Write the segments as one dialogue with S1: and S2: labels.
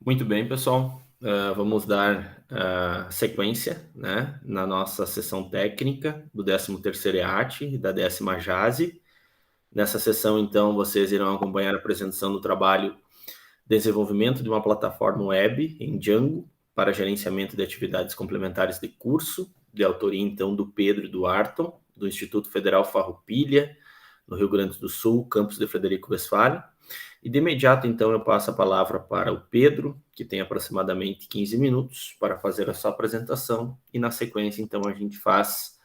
S1: Muito bem, pessoal. Vamos dar sequência, né, na nossa sessão técnica do 13º EAT e da 10ª JASE. Nessa sessão, então, vocês irão acompanhar a apresentação do trabalho Desenvolvimento de uma plataforma web em Django para gerenciamento de atividades complementares de curso, de autoria, então, do Pedro e do Arton, do Instituto Federal Farroupilha, no Rio Grande do Sul, campus de Frederico Westphalen. E de imediato, então, eu passo a palavra para o Pedro, que tem aproximadamente 15 minutos para fazer a sua apresentação, e na sequência, então, a gente faz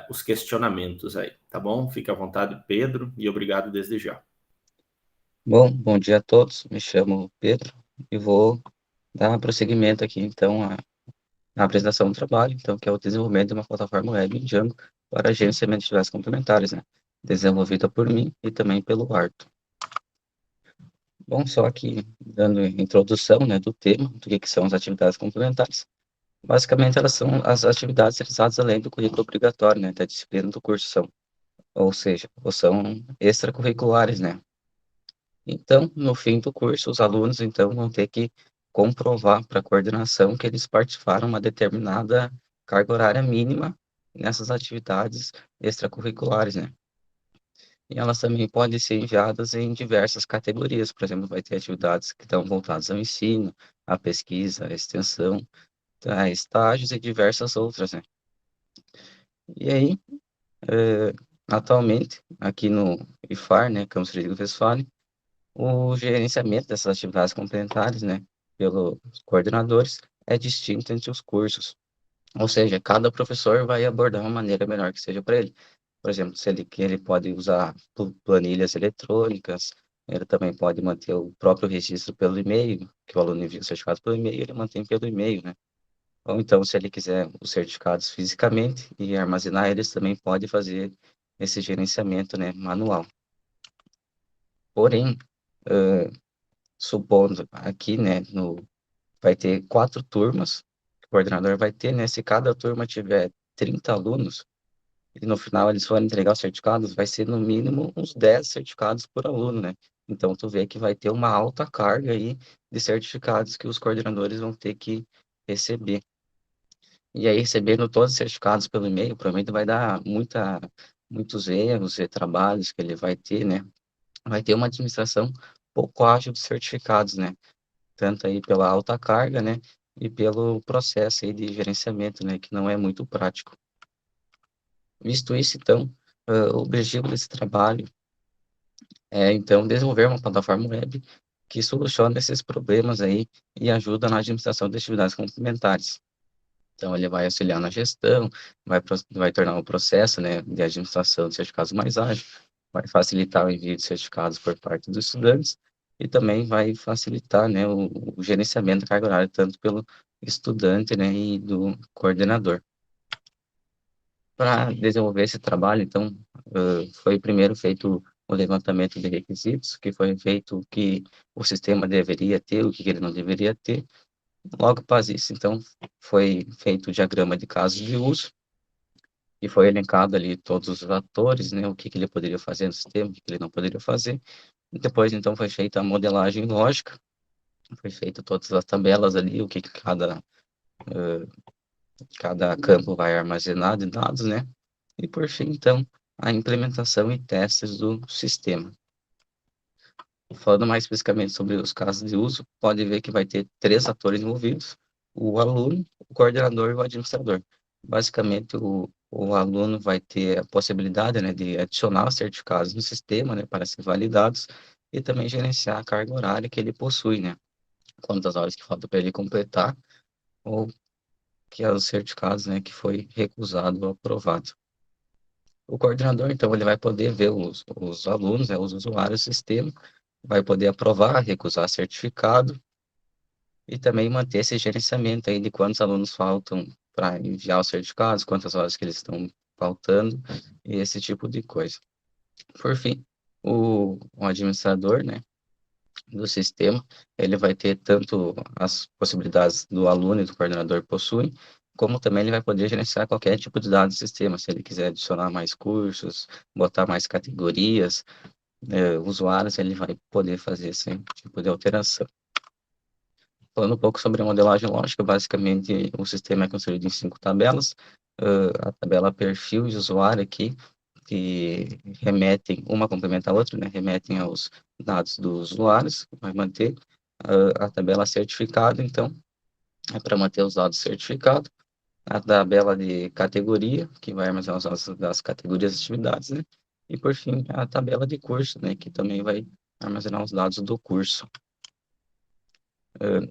S1: os questionamentos aí, tá bom? Fique à vontade, Pedro, e obrigado desde já.
S2: Bom dia a todos. Me chamo Pedro e vou dar prosseguimento aqui, então, à apresentação do trabalho, então, que é o desenvolvimento de uma plataforma web em Django para gerenciamento de atividades complementares, né? Desenvolvida por mim e também pelo Arthur. Bom, só aqui dando introdução, né, do tema, do que são as atividades complementares. Basicamente, elas são as atividades realizadas além do currículo obrigatório, né, da disciplina do curso, ou seja, são extracurriculares, né? Então, no fim do curso, os alunos, então, vão ter que comprovar para a coordenação que eles participaram uma determinada carga horária mínima nessas atividades extracurriculares, né? E elas também podem ser enviadas em diversas categorias, por exemplo, vai ter atividades que estão voltadas ao ensino, à pesquisa, à extensão, a estágios e diversas outras, né? E aí, atualmente, aqui no IFAR, né, Campus Frederico Westphalen, o gerenciamento dessas atividades complementares, né, pelos coordenadores, é distinto entre os cursos. Ou seja, cada professor vai abordar uma maneira melhor que seja para ele. Por exemplo, se ele quer, ele pode usar planilhas eletrônicas, ele também pode manter o próprio registro pelo e-mail, que o aluno envia o certificado pelo e-mail, ele mantém pelo e-mail, né? Ou então, se ele quiser os certificados fisicamente e armazenar eles, também pode fazer esse gerenciamento, né, manual. Porém, supondo aqui, né, vai ter 4 turmas, que o coordenador vai ter, né, se cada turma tiver 30 alunos, e no final eles forem entregar os certificados, vai ser no mínimo uns 10 certificados por aluno, né? Então, tu vê que vai ter uma alta carga aí de certificados que os coordenadores vão ter que receber. E aí, recebendo todos os certificados pelo e-mail, provavelmente vai dar muitos erros e trabalhos que ele vai ter, né? Vai ter uma administração pouco ágil dos certificados, né? Tanto aí pela alta carga, né, e pelo processo aí de gerenciamento, né, que não é muito prático. Visto isso, então, o objetivo desse trabalho é, então, desenvolver uma plataforma web que solucione esses problemas aí e ajuda na administração de atividades complementares. Então, ele vai auxiliar na gestão, vai tornar o processo, né, de administração de certificados mais ágil, vai facilitar o envio de certificados por parte dos estudantes e também vai facilitar, né, o gerenciamento da carga horária, tanto pelo estudante, né, e do coordenador. Para desenvolver esse trabalho, então, foi primeiro feito o levantamento de requisitos, que foi feito o que o sistema deveria ter, o que ele não deveria ter. Logo após isso, então, foi feito o diagrama de casos de uso, e foi elencado ali todos os atores, né, o que ele poderia fazer no sistema, o que ele não poderia fazer. E depois, então, foi feita a modelagem lógica, foi feita todas as tabelas ali, o que cada campo vai armazenar de dados, né? E por fim, então, a implementação e testes do sistema. Falando mais especificamente sobre os casos de uso, pode ver que vai ter 3 atores envolvidos: o aluno, o coordenador e o administrador. Basicamente, o aluno vai ter a possibilidade, né, de adicionar os certificados no sistema, né, para ser validados e também gerenciar a carga horária que ele possui, né, quantas horas que falta para ele completar ou que é os certificados, né, que foi recusado ou aprovado. O coordenador, então, ele vai poder ver os alunos, né, os usuários do sistema, vai poder aprovar, recusar certificado e também manter esse gerenciamento aí de quantos alunos faltam para enviar os certificados, quantas horas que eles estão faltando e esse tipo de coisa. Por fim, o administrador, né, do sistema, ele vai ter tanto as possibilidades do aluno e do coordenador possuem, como também ele vai poder gerenciar qualquer tipo de dados do sistema, se ele quiser adicionar mais cursos, botar mais categorias, usuários, ele vai poder fazer esse tipo de alteração. Falando um pouco sobre a modelagem lógica, basicamente o sistema é construído em 5 tabelas. A tabela perfil de usuário aqui, que remetem, uma complementa a outra, né? Remetem aos dados dos usuários, vai manter. A tabela certificado, então, é para manter os dados certificados. A tabela de categoria, que vai armazenar os dados das categorias de atividades, né? E, por fim, a tabela de curso, né? Que também vai armazenar os dados do curso.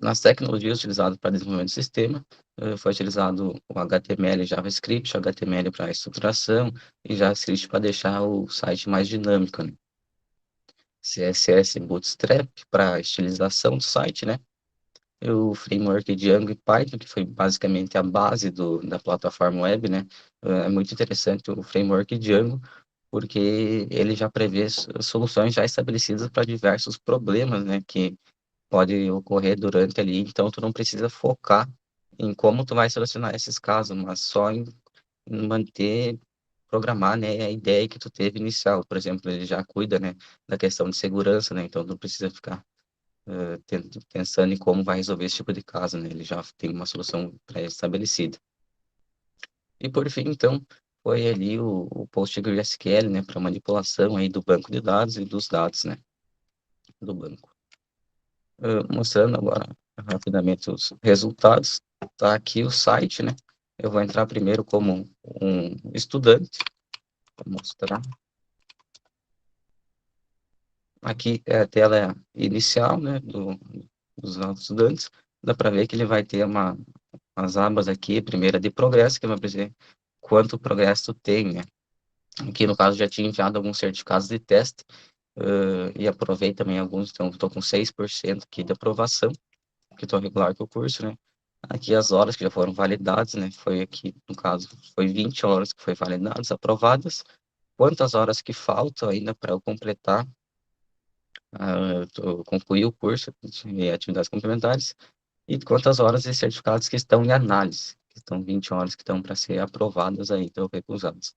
S2: Nas tecnologias utilizadas para desenvolvimento do sistema, foi utilizado o HTML e JavaScript, HTML para estruturação e JavaScript para deixar o site mais dinâmico, né? CSS Bootstrap para estilização do site, né? E o framework Django e Python, que foi basicamente a base da plataforma web, né? É muito interessante o framework Django, porque ele já prevê soluções já estabelecidas para diversos problemas, né? Que pode ocorrer durante ali, então tu não precisa focar em como tu vai solucionar esses casos, mas só em manter, programar, né, a ideia que tu teve inicial. Por exemplo, ele já cuida, né, da questão de segurança, né, então tu não precisa ficar pensando em como vai resolver esse tipo de caso, né, ele já tem uma solução pré-estabelecida. E por fim, então, foi ali o PostgreSQL, né, para manipulação aí do banco de dados e dos dados, né, do banco. Mostrando agora rapidamente os resultados. Tá aqui o site, né? Eu vou entrar primeiro como um estudante. Vou mostrar. Aqui é a tela inicial, né? Dos nossos estudantes. Dá para ver que ele vai ter umas abas aqui. Primeira de progresso, que vai dizer quanto progresso tem, né? Aqui, no caso, já tinha enviado alguns certificados de teste. E aprovei também alguns, então estou com 6% aqui de aprovação, que estou regular com o curso, né? Aqui as horas que já foram validadas, né? Foi aqui, no caso, foi 20 horas que foi validadas, aprovadas. Quantas horas que faltam ainda para eu completar, concluir o curso de atividades complementares, e quantas horas de certificados que estão em análise, que estão 20 horas que estão para ser aprovadas aí, então recusadas.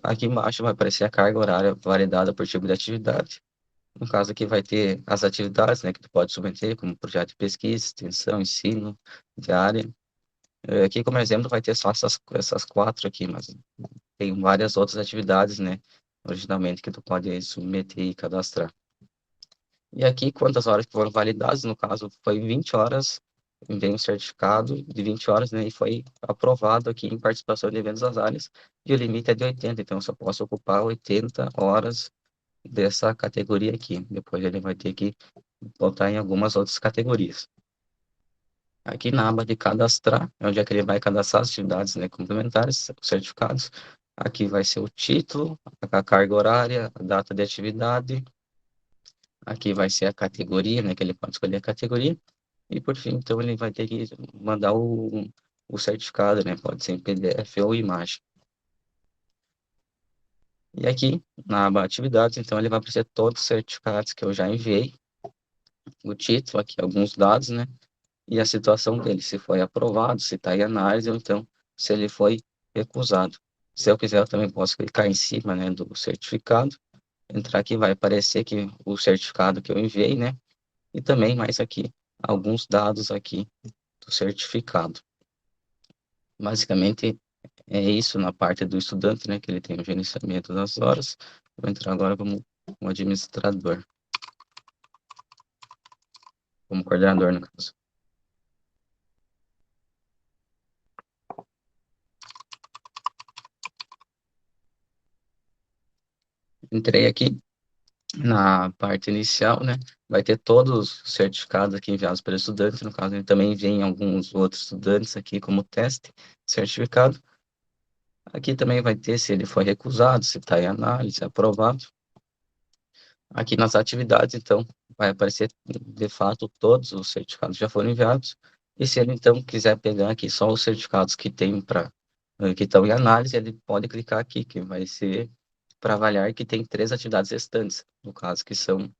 S2: Aqui embaixo vai aparecer a carga horária validada por tipo de atividade. No caso aqui vai ter as atividades, né, que tu pode submeter, como projeto de pesquisa, extensão, ensino, diária. Aqui, como exemplo, vai ter só essas quatro aqui, mas tem várias outras atividades, né, originalmente, que tu pode submeter e cadastrar. E aqui, quantas horas que foram validadas, no caso, foi 20 horas, vem um certificado de 20 horas, né, e foi aprovado aqui em participação de eventos das áreas, e o limite é de 80, então eu só posso ocupar 80 horas dessa categoria aqui. Depois ele vai ter que botar em algumas outras categorias. Aqui na aba de cadastrar, é onde é que ele vai cadastrar as atividades, né, complementares, os certificados. Aqui vai ser o título, a carga horária, a data de atividade. Aqui vai ser a categoria, né, que ele pode escolher a categoria. E por fim, então, ele vai ter que mandar o certificado, né, pode ser em PDF ou imagem. E aqui, na aba atividades, então, ele vai aparecer todos os certificados que eu já enviei. O título, aqui alguns dados, né, e a situação dele, se foi aprovado, se está em análise, ou então se ele foi recusado. Se eu quiser, eu também posso clicar em cima, né, do certificado, entrar aqui, vai aparecer aqui o certificado que eu enviei, né, e também mais aqui, alguns dados aqui do certificado. Basicamente, é isso na parte do estudante, né, que ele tem o gerenciamento das horas. Vou entrar agora como um administrador, como coordenador, no caso. Entrei aqui na parte inicial, né, vai ter todos os certificados aqui enviados pelo estudante, no caso, ele também vem alguns outros estudantes aqui como teste, certificado. Aqui também vai ter se ele foi recusado, se está em análise, aprovado. Aqui nas atividades, então, vai aparecer, de fato, todos os certificados já foram enviados. E se ele, então, quiser pegar aqui só os certificados que tem que estão em análise, ele pode clicar aqui, que vai ser para avaliar que tem 3 atividades restantes, no caso, que são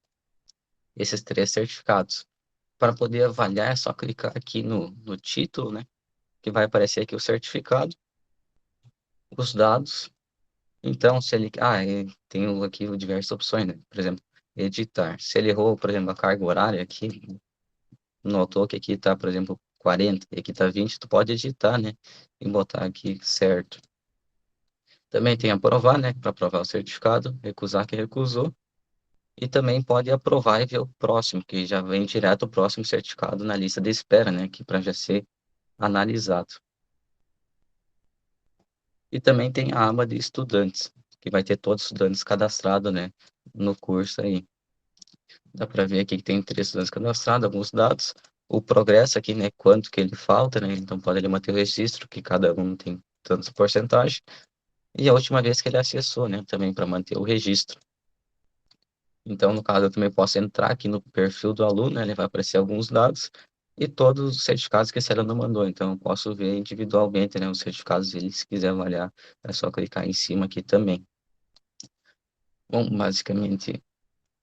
S2: esses 3 certificados. Para poder avaliar, é só clicar aqui no título, né? Que vai aparecer aqui o certificado, os dados. Então, se ele... tem aqui diversas opções, né? Por exemplo, editar. Se ele errou, por exemplo, a carga horária aqui, notou que aqui está, por exemplo, 40 e aqui está 20, tu pode editar, né? E botar aqui certo. Também tem aprovar, né? Para aprovar o certificado, recusar que recusou. E também pode aprovar e ver o próximo, que já vem direto o próximo certificado na lista de espera, né? Que para já ser analisado. E também tem a aba de estudantes, que vai ter todos os estudantes cadastrados, né? No curso aí. Dá para ver aqui que tem 3 estudantes cadastrados, alguns dados. O progresso aqui, né? Quanto que ele falta, né? Então pode ele manter o registro, que cada um tem tantas porcentagem. E a última vez que ele acessou, né? Também para manter o registro. Então, no caso, eu também posso entrar aqui no perfil do aluno, né? Ele vai aparecer alguns dados e todos os certificados que esse aluno mandou. Então, eu posso ver individualmente, né? Os certificados dele, se quiser avaliar, é só clicar em cima aqui também. Bom, basicamente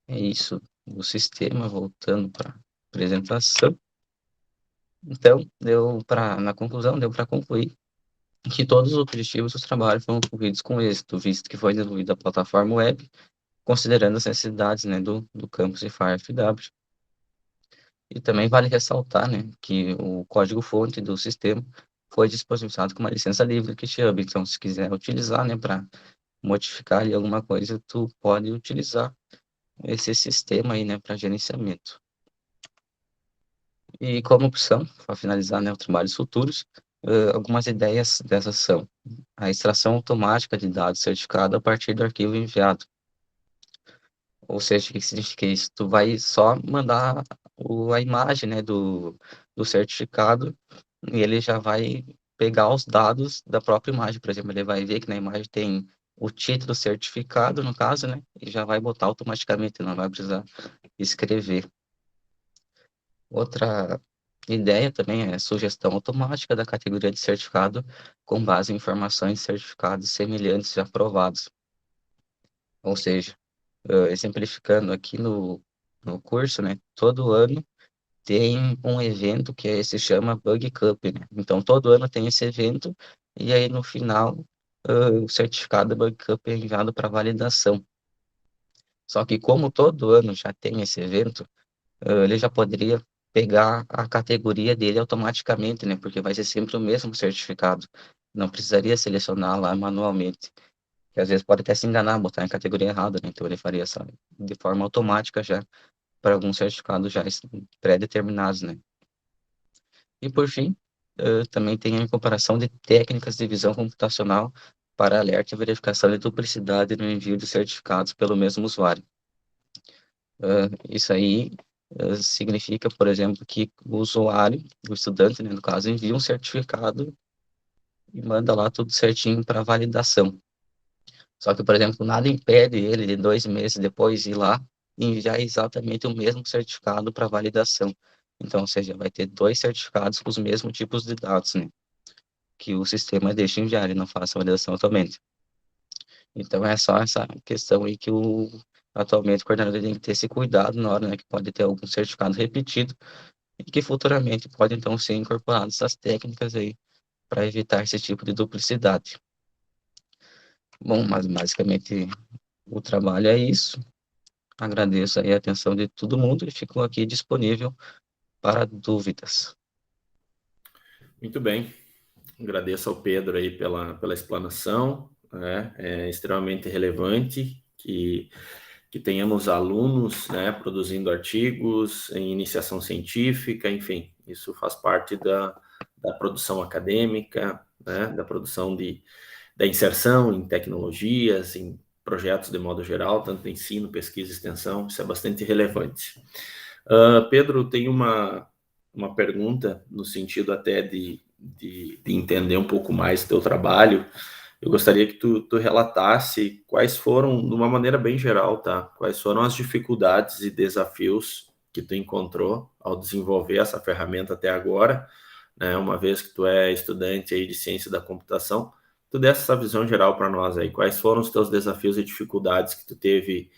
S2: é isso do sistema, voltando para a apresentação. Então, na conclusão, deu para concluir que todos os objetivos do trabalho foram concluídos com êxito, visto que foi desenvolvida a plataforma web, considerando as necessidades, né, do campus de FARFW. E também vale ressaltar, né, que o código-fonte do sistema foi disponibilizado com uma licença livre do GitHub. Então, se quiser utilizar, né, para modificar ali alguma coisa, tu pode utilizar esse sistema aí, né, para gerenciamento. E como opção, para finalizar, né, os trabalhos futuros, algumas ideias dessas são a extração automática de dados certificados a partir do arquivo enviado. Ou seja, o que significa isso? Tu vai só mandar a imagem, né, do certificado e ele já vai pegar os dados da própria imagem. Por exemplo, ele vai ver que na imagem tem o título certificado, no caso, né, e já vai botar automaticamente, não vai precisar escrever. Outra ideia também é a sugestão automática da categoria de certificado com base em informações de certificados semelhantes e aprovados. Ou seja, exemplificando aqui no curso, né, todo ano tem um evento se chama Bug Cup, né? Então, todo ano tem esse evento e aí no final o certificado da Bug Cup é enviado para validação. Só que como todo ano já tem esse evento, ele já poderia pegar a categoria dele automaticamente, né? Porque vai ser sempre o mesmo certificado. Não precisaria selecionar lá manualmente. Que às vezes pode até se enganar, botar em categoria errada, né? Então ele faria essa de forma automática já para alguns certificados já pré-determinados, né? E por fim, também tem a incorporação de técnicas de visão computacional para alerta e verificação de duplicidade no envio de certificados pelo mesmo usuário. Isso aí significa, por exemplo, que o usuário, o estudante, né, no caso, envia um certificado e manda lá tudo certinho para validação. Só que, por exemplo, nada impede ele de 2 meses depois ir lá e enviar exatamente o mesmo certificado para validação. Então, ou seja, vai ter 2 certificados com os mesmos tipos de dados, né? Que o sistema deixa enviar, ele não faça a validação atualmente. Então, é só essa questão aí que atualmente o coordenador tem que ter esse cuidado na hora, né, que pode ter algum certificado repetido e que futuramente pode, então, ser incorporadas essas técnicas aí para evitar esse tipo de duplicidade. Bom, mas basicamente o trabalho é isso. Agradeço aí a atenção de todo mundo e fico aqui disponível para dúvidas.
S1: Muito bem. Agradeço ao Pedro aí pela explanação, né? É extremamente relevante que tenhamos alunos, né, produzindo artigos em iniciação científica, enfim, isso faz parte da produção acadêmica, né, da produção da inserção em tecnologias, em projetos de modo geral, tanto ensino, pesquisa e extensão, isso é bastante relevante. Pedro, tem uma pergunta no sentido até de entender um pouco mais do teu trabalho. Eu gostaria que tu relatasse quais foram, de uma maneira bem geral, tá? Quais foram as dificuldades e desafios que tu encontrou ao desenvolver essa ferramenta até agora, né? Uma vez que tu é estudante aí de ciência da computação, tu desse essa visão geral para nós aí. Quais foram os teus desafios e dificuldades que tu teve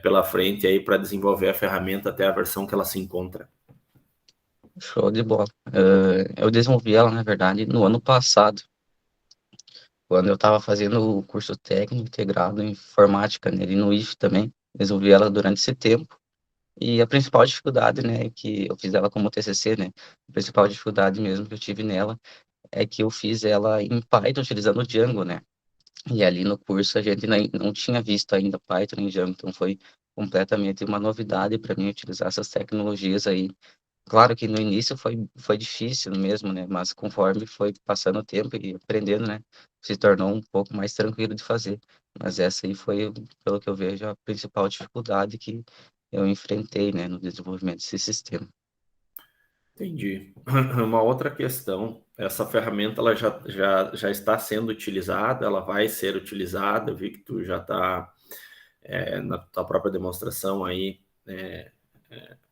S1: pela frente aí para desenvolver a ferramenta até a versão que ela se encontra?
S2: Show de bola. Eu desenvolvi ela, na verdade, no ano passado, quando eu estava fazendo o curso técnico integrado em informática, né, ali no IF também. Desenvolvi ela durante esse tempo. E a principal dificuldade, né, que eu fiz ela como TCC, né, a principal dificuldade mesmo que eu tive nela é que eu fiz ela em Python utilizando o Django, né. E ali no curso a gente nem não tinha visto ainda Python em Django, então foi completamente uma novidade para mim utilizar essas tecnologias aí. Claro que no início foi difícil mesmo, né, mas conforme foi passando o tempo e aprendendo, né, se tornou um pouco mais tranquilo de fazer. Mas essa aí foi, pelo que eu vejo, a principal dificuldade que eu enfrentei, né, no desenvolvimento desse sistema.
S1: Entendi. Uma outra questão, essa ferramenta ela já está sendo utilizada, ela vai ser utilizada, eu vi que tu já está na tua própria demonstração aí,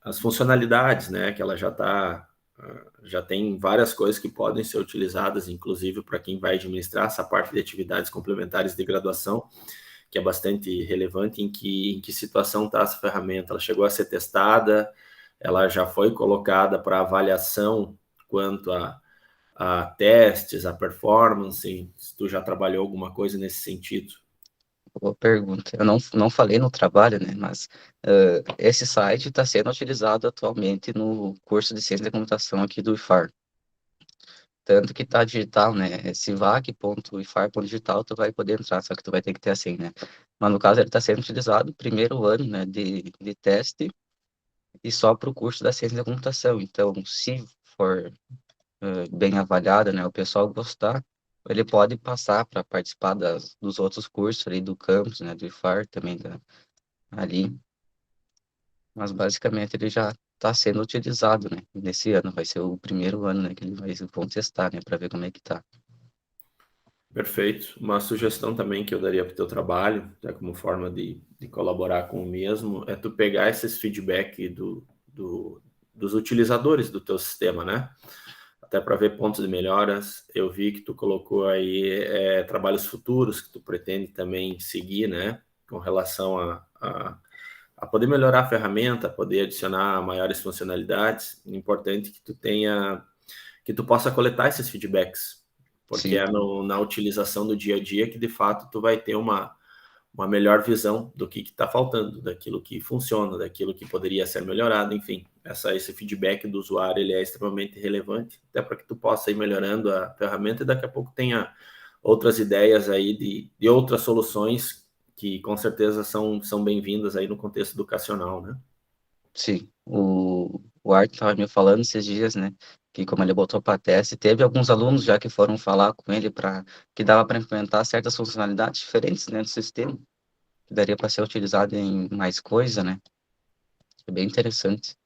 S1: as funcionalidades, né, que ela já tem várias coisas que podem ser utilizadas, inclusive para quem vai administrar essa parte de atividades complementares de graduação, que é bastante relevante. Em que situação está essa ferramenta? Ela chegou a ser testada, ela já foi colocada para avaliação quanto a testes, a performance, se tu já trabalhou alguma coisa nesse sentido.
S2: Boa pergunta. Eu não falei no trabalho, né, mas esse site está sendo utilizado atualmente no curso de Ciência da Computação aqui do IFAR. Tanto que tá digital, né? É civac.ifar.digital, tu vai poder entrar, só que tu vai ter que ter a senha, né? Mas no caso ele está sendo utilizado primeiro ano, né, de teste e só para o curso da ciência da computação. Então, se for bem avaliada, né, o pessoal gostar, ele pode passar para participar dos outros cursos ali do campus, né, do IFAR também ali. Mas basicamente ele já está sendo utilizado, né? Nesse ano vai ser o primeiro ano, né, que vão testar, né, para ver como é que tá.
S1: Perfeito. Uma sugestão também que eu daria para o teu trabalho, até como forma de colaborar com o mesmo, é tu pegar esses feedback dos utilizadores do teu sistema, né? Até para ver pontos de melhoras. Eu vi que tu colocou aí trabalhos futuros que tu pretende também seguir, né? Com relação a poder melhorar a ferramenta, poder adicionar maiores funcionalidades. Importante que tu tenha, que tu possa coletar esses feedbacks, porque
S2: Sim,
S1: é na utilização do dia a dia que de fato tu vai ter uma melhor visão do que está faltando, daquilo que funciona, daquilo que poderia ser melhorado, enfim. Esse feedback do usuário ele é extremamente relevante, até para que tu possa ir melhorando a ferramenta e daqui a pouco tenha outras ideias aí de outras soluções que com certeza são bem-vindas aí no contexto educacional, né?
S2: sim. O Art estava me falando esses dias, né, que como ele botou para teste, teve alguns alunos já que foram falar com ele para que dava para implementar certas funcionalidades diferentes dentro do sistema, que daria para ser utilizado em mais coisa, né? É bem interessante.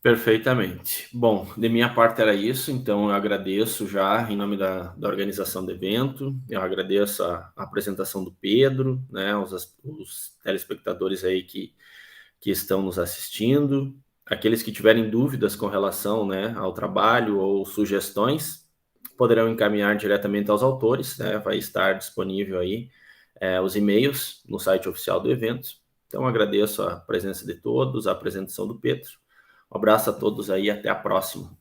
S1: Perfeitamente. Bom, de minha parte era isso, então eu agradeço já em nome da organização do evento, eu agradeço a apresentação do Pedro, né, os telespectadores aí que estão nos assistindo, aqueles que tiverem dúvidas com relação, né, ao trabalho ou sugestões, poderão encaminhar diretamente aos autores, né, vai estar disponível aí os e-mails no site oficial do evento. Então agradeço a presença de todos, a apresentação do Pedro. Um abraço a todos aí, até a próxima.